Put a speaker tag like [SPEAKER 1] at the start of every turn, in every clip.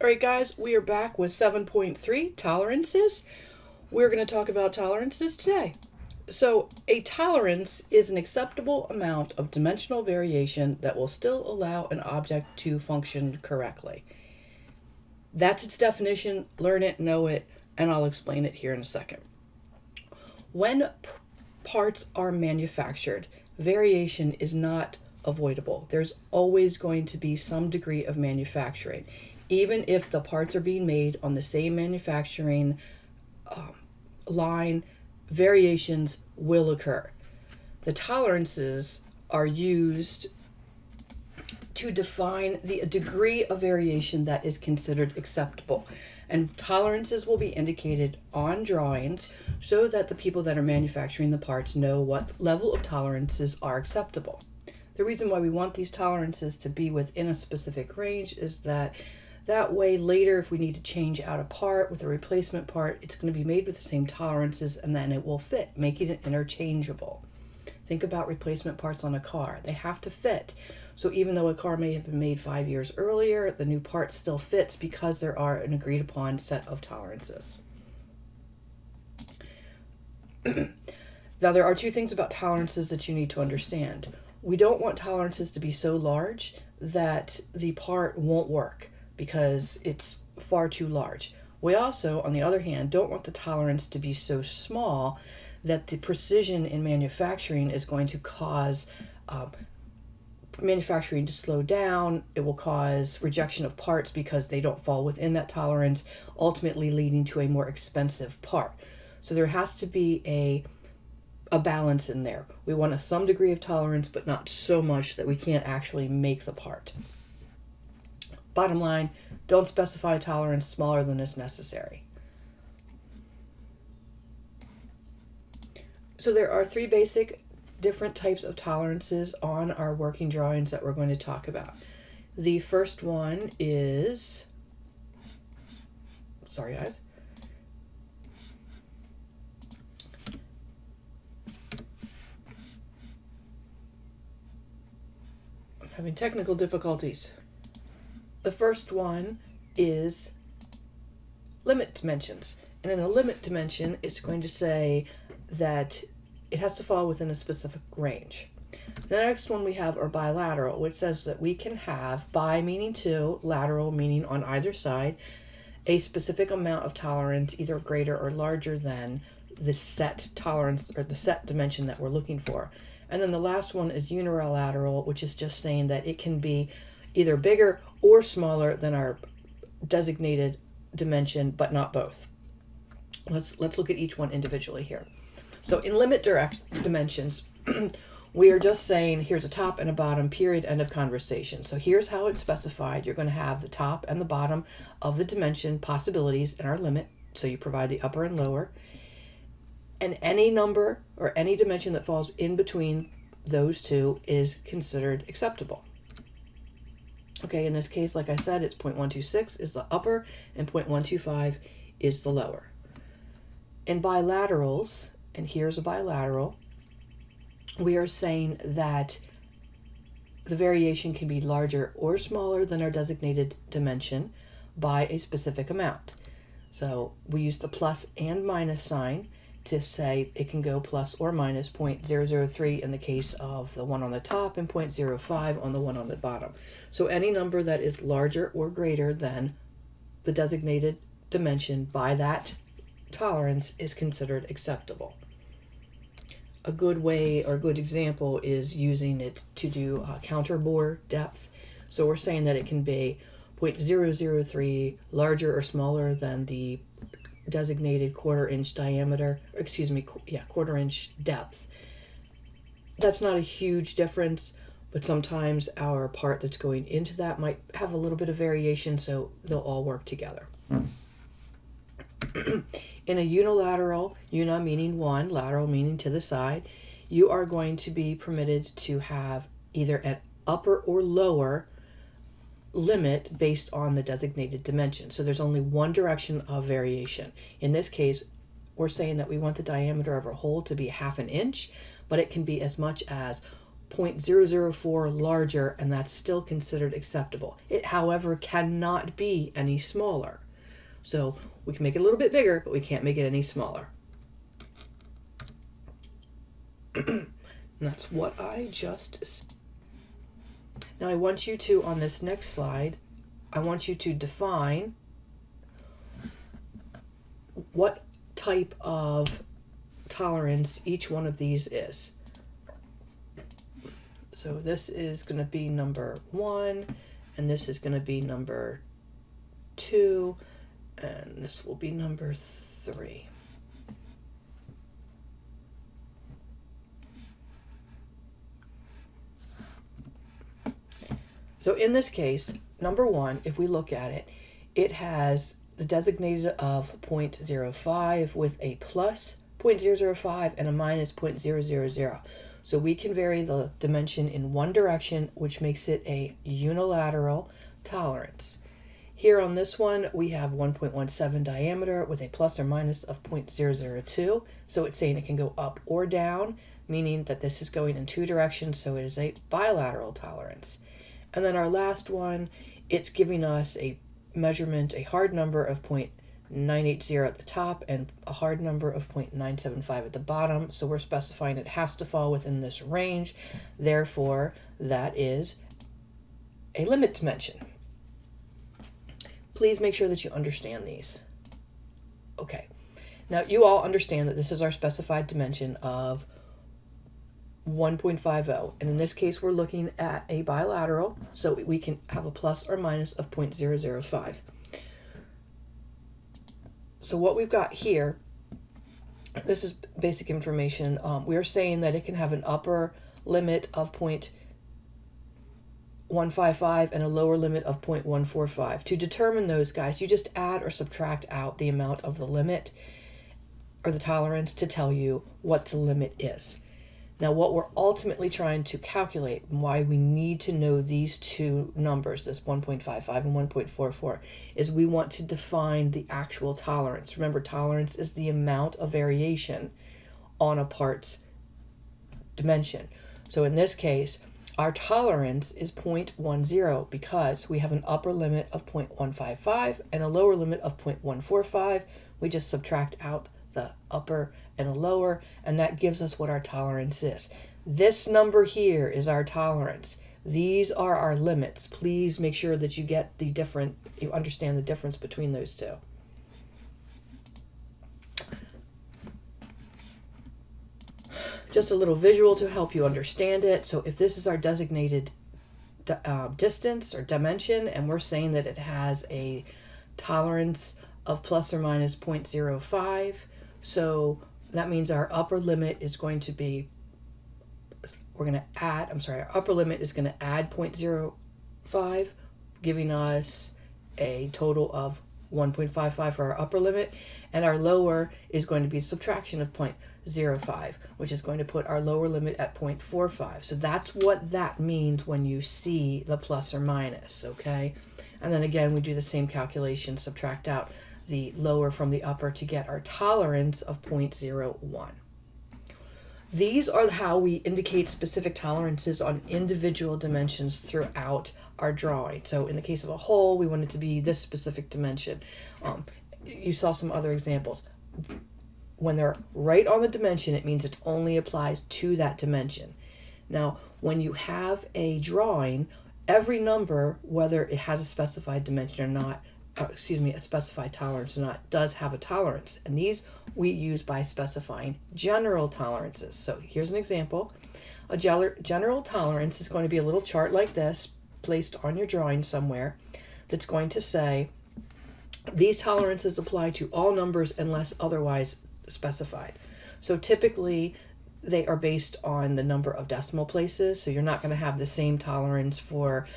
[SPEAKER 1] All right, guys, we are back with 7.3 tolerances. We're going to talk about tolerances today. So, a tolerance is an acceptable amount of dimensional variation that will still allow an object to function correctly. That's its definition. Learn it, know it, and I'll explain it here in a second. When parts are manufactured, variation is not avoidable. There's always going to be some degree of manufacturing. Even if the parts are being made on the same manufacturing line, variations will occur. The tolerances are used to define the degree of variation that is considered acceptable. And tolerances will be indicated on drawings so that the people that are manufacturing the parts know what level of tolerances are acceptable. The reason why we want these tolerances to be within a specific range is that way later, if we need to change out a part with a replacement part, it's going to be made with the same tolerances and then it will fit, making it interchangeable. Think about replacement parts on a car. They have to fit. So even though a car may have been made 5 years earlier, the new part still fits because there are an agreed upon set of tolerances. Now, there are two things about tolerances that you need to understand. We don't want tolerances to be so large that the part won't work because it's far too large. We also, on the other hand, don't want the tolerance to be so small that the precision in manufacturing is going to cause manufacturing to slow down. It will cause rejection of parts because they don't fall within that tolerance, ultimately leading to a more expensive part. So there has to be a balance in there. We want some degree of tolerance, but not so much that we can't actually make the part. Bottom line, don't specify a tolerance smaller than is necessary. So there are three basic different types of tolerances on our working drawings that we're going to talk about. The first one is, sorry guys, I'm having technical difficulties. The first one is limit dimensions. And in a limit dimension, it's going to say that it has to fall within a specific range. The next one we have are bilateral, which says that we can have bi meaning two, lateral meaning on either side, a specific amount of tolerance, either greater or larger than the set tolerance or the set dimension that we're looking for. And then the last one is unilateral, which is just saying that it can be either bigger or smaller than our designated dimension, but not both. Let's look at each one individually here. So in limit dimensions, we are just saying here's a top and a bottom, period, end of conversation. So here's how it's specified. You're going to have the top and the bottom of the dimension possibilities in our limit. So you provide the upper and lower. And any number or any dimension that falls in between those two is considered acceptable. Okay, in this case, like I said, it's 0.126 is the upper and 0.125 is the lower. In bilaterals, and here's a bilateral, we are saying that the variation can be larger or smaller than our designated dimension by a specific amount. So we use the plus and minus sign to say it can go plus or minus 0.003 in the case of the one on the top and 0.05 on the one on the bottom. So any number that is larger or greater than the designated dimension by that tolerance is considered acceptable. A good way or a good example is using it to do counter bore depth. So we're saying that it can be 0.003 larger or smaller than the designated quarter-inch diameter, quarter-inch depth. That's not a huge difference, but sometimes our part that's going into that might have a little bit of variation, so they'll all work together. In a unilateral, uni meaning one, lateral meaning to the side, you are going to be permitted to have either an upper or lower limit based on the designated dimension. So there's only one direction of variation. In this case, we're saying that we want the diameter of our hole to be 1/2 inch, but it can be as much as 0.004 larger, and that's still considered acceptable. It, however, cannot be any smaller. So we can make it a little bit bigger, but we can't make it any smaller. And that's what I just said. Now I want you to, on this next slide, I want you to define what type of tolerance each one of these is. So this is going to be number 1, and this is going to be number 2, and this will be number 3. So in this case, number 1, if we look at it, it has the designated of 0.05 with a plus 0.005 and a minus 0.000. So we can vary the dimension in one direction, which makes it a unilateral tolerance. Here on this one, we have 1.17 diameter with a plus or minus of 0.002. So it's saying it can go up or down, meaning that this is going in two directions, so it is a bilateral tolerance. And then our last one, it's giving us a measurement, a hard number of 0.980 at the top and a hard number of 0.975 at the bottom. So we're specifying it has to fall within this range. Therefore, that is a limit dimension. Please make sure that you understand these. Okay. Now, you all understand that this is our specified dimension of 1.50, and in this case we're looking at a bilateral, so we can have a plus or minus of 0.005. So what we've got here, this is basic information. We are saying that it can have an upper limit of 0.155 and a lower limit of 0.145. To determine those, guys, you just add or subtract out the amount of the limit or the tolerance to tell you what the limit is. Now, what we're ultimately trying to calculate, and why we need to know these two numbers, this 1.55 and 1.44, is we want to define the actual tolerance. Remember, tolerance is the amount of variation on a part's dimension. So in this case, our tolerance is 0.10 because we have an upper limit of 0.155 and a lower limit of 0.145. We just subtract out the upper and a lower, and that gives us what our tolerance is. This number here is our tolerance. These are our limits. Please make sure that you get you understand the difference between those two. Just a little visual to help you understand it. So if this is our designated distance or dimension, and we're saying that it has a tolerance of plus or minus 0.05, so that means our upper limit is going to be, our upper limit is going to add 0.05, giving us a total of 1.55 for our upper limit, and our lower is going to be subtraction of 0.05, which is going to put our lower limit at 0.45. So that's what that means when you see the plus or minus, okay? And then again, we do the same calculation, subtract out the lower from the upper to get our tolerance of 0.01. These are how we indicate specific tolerances on individual dimensions throughout our drawing. So in the case of a hole, we want it to be this specific dimension. You saw some other examples. When they're right on the dimension, it means it only applies to that dimension. Now, when you have a drawing, every number, whether it has a specified dimension or not, a specified tolerance or not, does have a tolerance. And these we use by specifying general tolerances. So here's an example. A general tolerance is going to be a little chart like this, placed on your drawing somewhere, that's going to say, these tolerances apply to all numbers unless otherwise specified. So typically, they are based on the number of decimal places. So you're not going to have the same tolerance for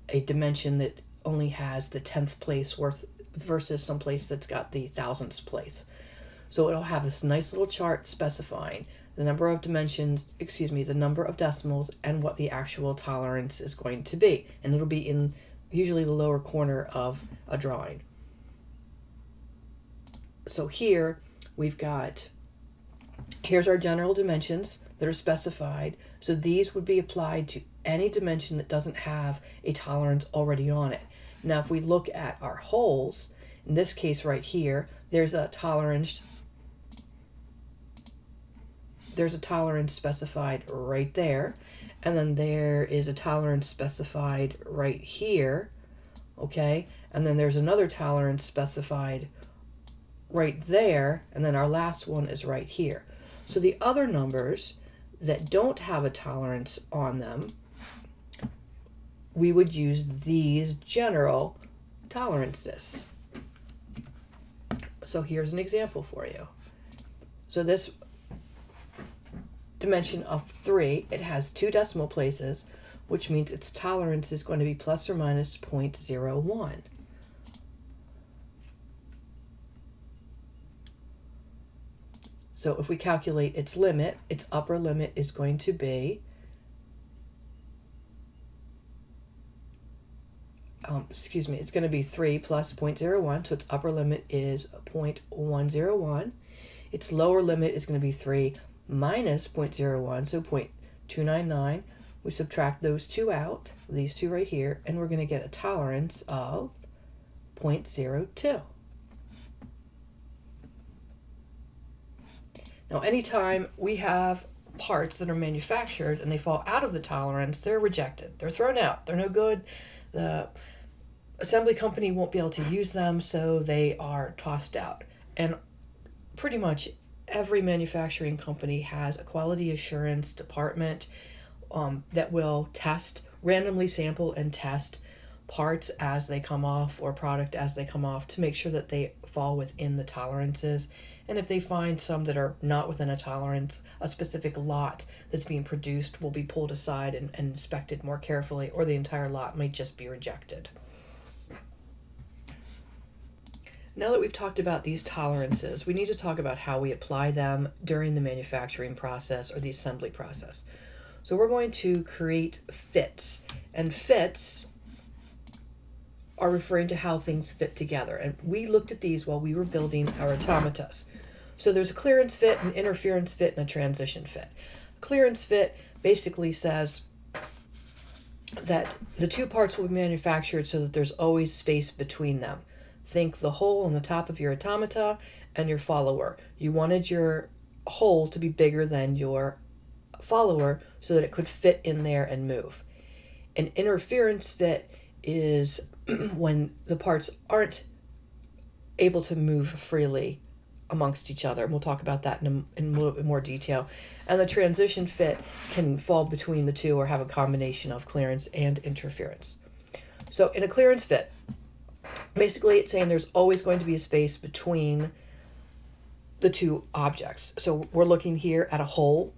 [SPEAKER 1] a dimension that only has the 10th place worth versus some place that's got the thousandths place. So it'll have this nice little chart specifying the number of the number of decimals and what the actual tolerance is going to be. And it'll be in usually the lower corner of a drawing. So here we've got Here's our general dimensions that are specified. So these would be applied to any dimension that doesn't have a tolerance already on it. Now, if we look at our holes, in this case right here, there's a tolerance specified right there. And then there is a tolerance specified right here, okay? And then there's another tolerance specified right there, and then our last one is right here. So the other numbers that don't have a tolerance on them, we would use these general tolerances. So here's an example for you. So this dimension of 3, it has 2 decimal places, which means its tolerance is going to be plus or minus 0.01. So if we calculate its limit, its upper limit is going to be, it's going to be 3 plus 0.01, so its upper limit is 0.101. Its lower limit is going to be 3 minus 0.01, so 0.299. We subtract those two out, these two right here, and we're going to get a tolerance of 0.02. Now, anytime we have parts that are manufactured and they fall out of the tolerance, they're rejected. They're thrown out. They're no good. The assembly company won't be able to use them, so they are tossed out. And pretty much every manufacturing company has a quality assurance department that will randomly sample and test parts as they come off or product as they come off to make sure that they fall within the tolerances. And if they find some that are not within a tolerance, a specific lot that's being produced will be pulled aside and inspected more carefully, or the entire lot might just be rejected. Now that we've talked about these tolerances, we need to talk about how we apply them during the manufacturing process or the assembly process. So we're going to create fits, and fits are referring to how things fit together. And we looked at these while we were building our automatas. So there's a clearance fit, an interference fit, and a transition fit. Clearance fit basically says that the two parts will be manufactured so that there's always space between them. Think the hole on the top of your automata and your follower. You wanted your hole to be bigger than your follower so that it could fit in there and move. An interference fit is when the parts aren't able to move freely amongst each other. We'll talk about that in a little bit more detail. And the transition fit can fall between the two or have a combination of clearance and interference. So in a clearance fit, basically it's saying there's always going to be a space between the two objects. So we're looking here at a hole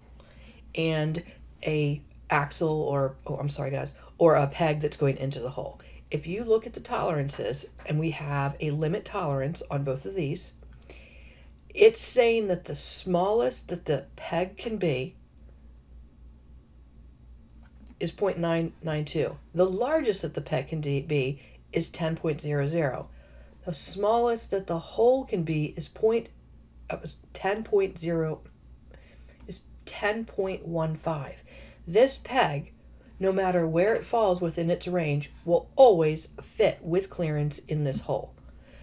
[SPEAKER 1] and a axle or a peg that's going into the hole. If you look at the tolerances, and we have a limit tolerance on both of these, it's saying that the smallest that the peg can be is 0.992. The largest that the peg can be is 10.00. The smallest that the hole can be is 10.15. This peg, no matter where it falls within its range, will always fit with clearance in this hole.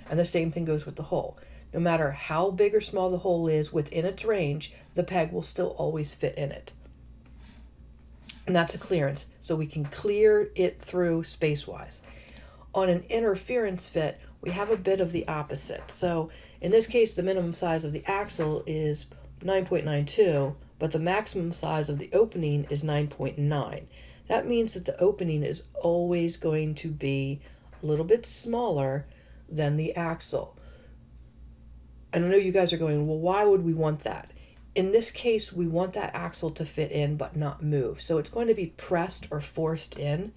[SPEAKER 1] And the same thing goes with the hole. No matter how big or small the hole is within its range, the peg will still always fit in it. And that's a clearance, so we can clear it through space-wise. On an interference fit, we have a bit of the opposite. So in this case, the minimum size of the axle is 9.92, but the maximum size of the opening is 9.9. That means that the opening is always going to be a little bit smaller than the axle. And I know you guys are going, well, why would we want that? In this case, we want that axle to fit in but not move. So it's going to be pressed or forced in.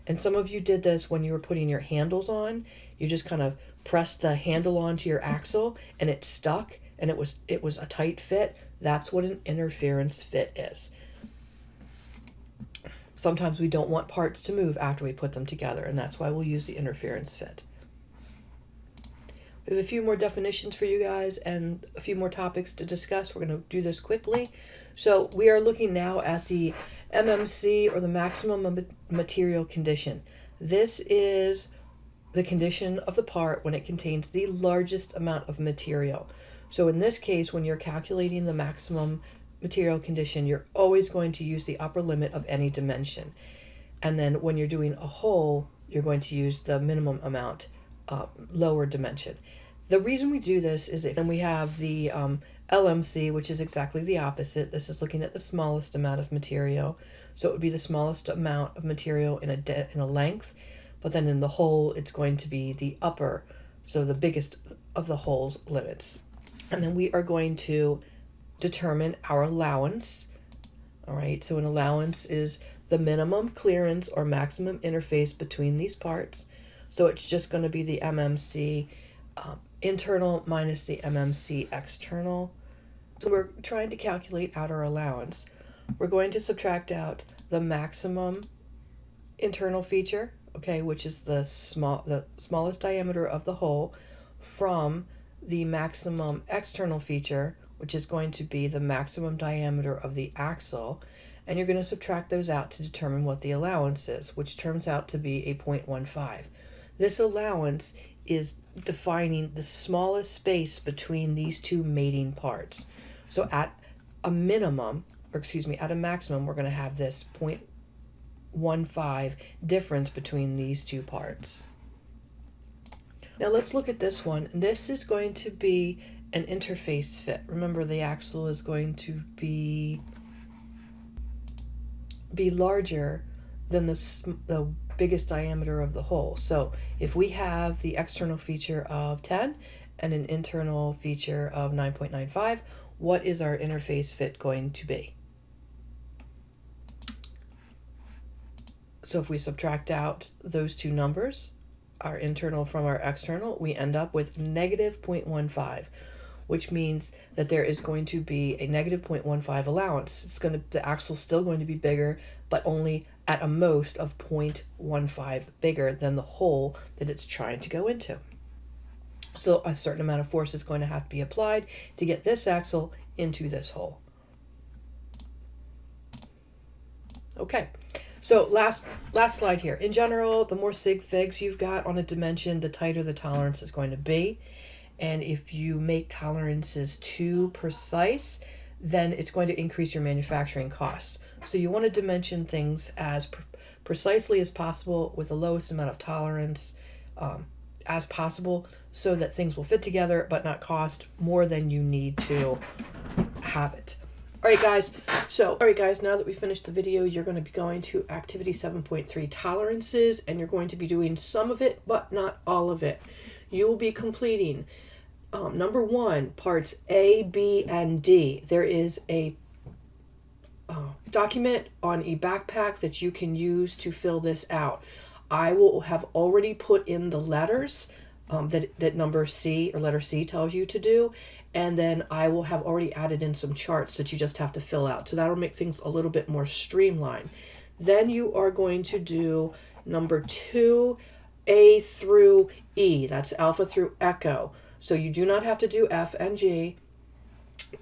[SPEAKER 1] And some of you did this when you were putting your handles on. You just kind of pressed the handle onto your axle and it stuck and it was a tight fit. That's what an interference fit is. Sometimes we don't want parts to move after we put them together, and that's why we'll use the interference fit. We have a few more definitions for you guys and a few more topics to discuss. We're going to do this quickly. So we are looking now at the MMC, or the maximum material condition. This is the condition of the part when it contains the largest amount of material. So in this case, when you're calculating the maximum material condition, you're always going to use the upper limit of any dimension. And then when you're doing a whole, you're going to use the minimum amount, lower dimension. The reason we do this is that then we have the LMC, which is exactly the opposite. This is looking at the smallest amount of material. So it would be the smallest amount of material in a length, but then in the whole, it's going to be the upper, so the biggest of the whole's limits. And then we are going to determine our allowance. All right, so an allowance is the minimum clearance or maximum interface between these parts. So it's just going to be the MMC internal minus the MMC external. So we're trying to calculate out our allowance. We're going to subtract out the maximum internal feature, okay, which is the smallest diameter of the hole, from the maximum external feature, which is going to be the maximum diameter of the axle, and you're going to subtract those out to determine what the allowance is, which turns out to be a 0.15. This allowance is defining the smallest space between these two mating parts. So at a maximum, we're going to have this 0.15 difference between these two parts. Now let's look at this one. This is going to be an interface fit. Remember, the axle is going to be larger than the biggest diameter of the hole. So if we have the external feature of 10 and an internal feature of 9.95, what is our interface fit going to be? So if we subtract out those two numbers, our internal from our external, we end up with negative 0.15, which means that there is going to be a negative 0.15 allowance. The axle's still going to be bigger, but only at a most of 0.15 bigger than the hole that it's trying to go into. So a certain amount of force is going to have to be applied to get this axle into this hole. Okay, so last slide here. In general, the more sig figs you've got on a dimension, the tighter the tolerance is going to be. And if you make tolerances too precise, then it's going to increase your manufacturing costs. So you want to dimension things as precisely as possible with the lowest amount of tolerance as possible, so that things will fit together but not cost more than you need to have it. All right, guys. Now that we finished the video, you're going to be going to activity 7.3 tolerances, and you're going to be doing some of it, but not all of it. You will be completing number 1, parts A, B, and D. There is a document on a backpack that you can use to fill this out. I will have already put in the letters that number C or letter C tells you to do, and then I will have already added in some charts that you just have to fill out. So that'll make things a little bit more streamlined. Then you are going to do number 2, A through E. That's alpha through echo. So you do not have to do F and G.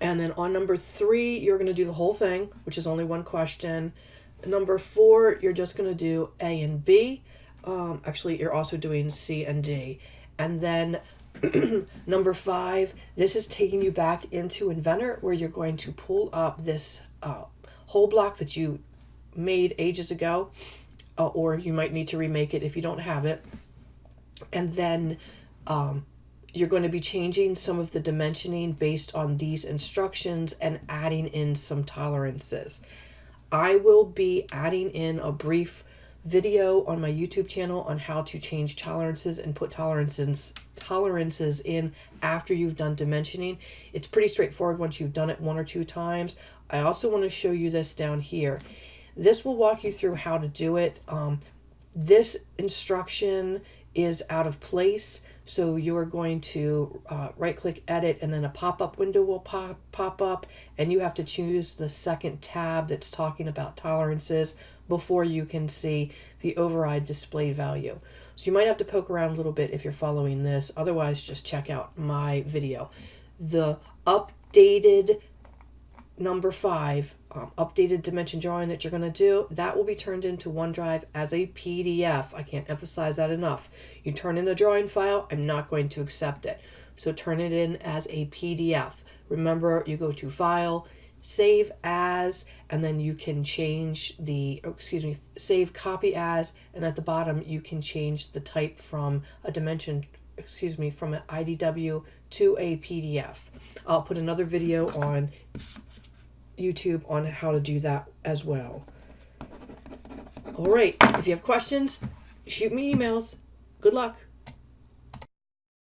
[SPEAKER 1] And then on number 3, you're going to do the whole thing, which is only one question. Number 4, you're just going to do A and B. Actually, you're also doing C and D. And then number 5, this is taking you back into Inventor, where you're going to pull up this whole block that you made ages ago, or you might need to remake it if you don't have it. And then you're going to be changing some of the dimensioning based on these instructions and adding in some tolerances. I will be adding in a brief video on my YouTube channel on how to change tolerances and put tolerances in after you've done dimensioning. It's pretty straightforward once you've done it 1 or 2 times. I also want to show you this down here. This will walk you through how to do it. This instruction is out of place, so you're going to right click edit, and then a pop-up window will pop up, and you have to choose the second tab that's talking about tolerances before you can see the override display value. So you might have to poke around a little bit if you're following this. Otherwise, just check out my video. The updated number 5, updated dimension drawing that you're going to do, that will be turned into OneDrive as a PDF. I can't emphasize that enough. You turn in a drawing file, I'm not going to accept it. So turn it in as a PDF. Remember, you go to File, Save As, and then you can change save copy as, and at the bottom you can change the type from a dimension, from an IDW to a PDF. I'll put another video on YouTube on how to do that as well. All right, if you have questions, shoot me emails. Good luck.